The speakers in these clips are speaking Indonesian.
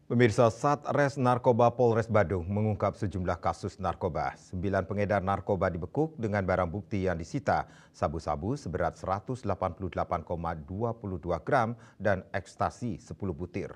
Pemirsa, Satres Narkoba Polres Badung mengungkap sejumlah kasus narkoba. 9 pengedar narkoba dibekuk dengan barang bukti yang disita, sabu-sabu seberat 188,22 gram dan ekstasi 10 butir.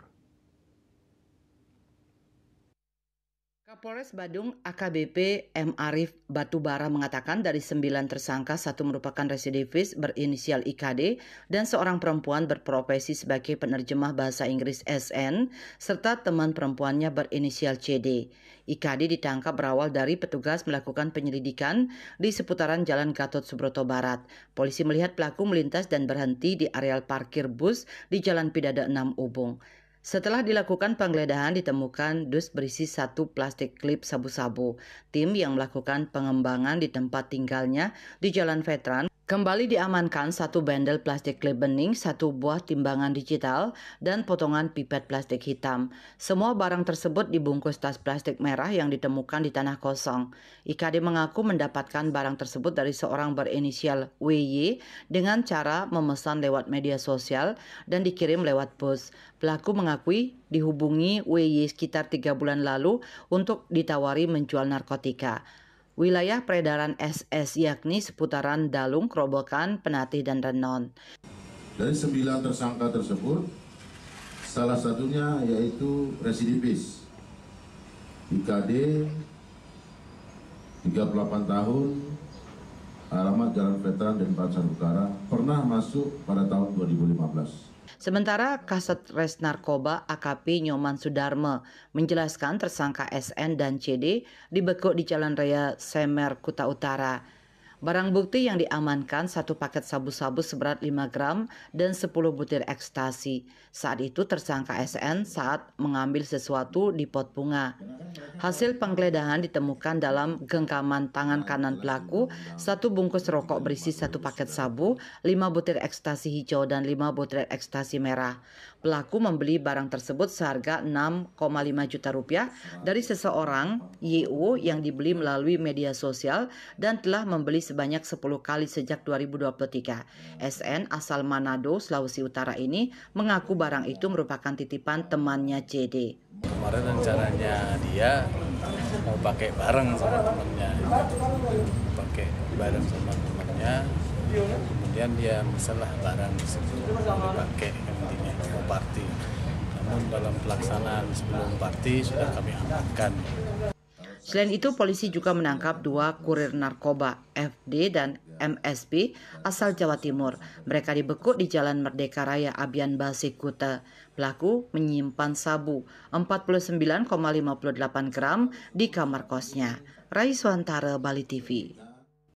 Kapolres Badung AKBP M. Arif Batubara mengatakan dari 9 tersangka, 1 merupakan residivis berinisial IKD dan seorang perempuan berprofesi sebagai penerjemah bahasa Inggris SN, serta teman perempuannya berinisial CD. IKD ditangkap berawal dari petugas melakukan penyelidikan di seputaran Jalan Gatot Subroto Barat. Polisi melihat pelaku melintas dan berhenti di areal parkir bus di Jalan Pidada 6 Ubung. Setelah dilakukan penggeledahan ditemukan dus berisi 1 plastik klip sabu-sabu. Tim yang melakukan pengembangan di tempat tinggalnya di Jalan Veteran kembali diamankan 1 bendel plastik klip bening, 1 buah timbangan digital, dan potongan pipet plastik hitam. Semua barang tersebut dibungkus tas plastik merah yang ditemukan di tanah kosong. IKD mengaku mendapatkan barang tersebut dari seorang berinisial WY dengan cara memesan lewat media sosial dan dikirim lewat bus. Pelaku mengakui dihubungi WY sekitar 3 bulan lalu untuk ditawari menjual narkotika. Wilayah peredaran SS yakni seputaran Dalung, Kerobokan, Penatih, dan Renon. Dari 9 tersangka tersebut, salah satunya yaitu residivis IKD 38 tahun, alamat Jalan Veteran Denpasar Utara, pernah masuk pada tahun 2015. Sementara Kasetres Narkoba AKP Nyoman Sudarme menjelaskan tersangka SN dan CD dibekuk di Jalan Raya Semer, Kuta Utara. Barang bukti yang diamankan 1 paket sabu-sabu seberat 5 gram dan 10 butir ekstasi. Saat itu tersangka SN saat mengambil sesuatu di pot bunga. Hasil penggeledahan ditemukan dalam genggaman tangan kanan pelaku 1 bungkus rokok berisi 1 paket sabu, 5 butir ekstasi hijau dan 5 butir ekstasi merah. Pelaku membeli barang tersebut seharga 6,5 juta rupiah dari seseorang YU yang dibeli melalui media sosial dan telah membeli sebanyak 10 kali sejak 2023. SN asal Manado, Sulawesi Utara ini mengaku barang itu merupakan titipan temannya CD. Kemarin rencananya dia mau pakai bareng sama temannya, kemudian dia misalnya barang tersebut dipakai intinya mau party. Namun dalam pelaksanaan sebelum party sudah kami amankan. Selain itu, polisi juga menangkap 2 kurir narkoba, FD dan MSP, asal Jawa Timur. Mereka dibekuk di Jalan Merdeka Raya, Abian Base, Kuta. Pelaku menyimpan sabu 49,58 gram di kamar kosnya. Rai Suantara, Bali TV.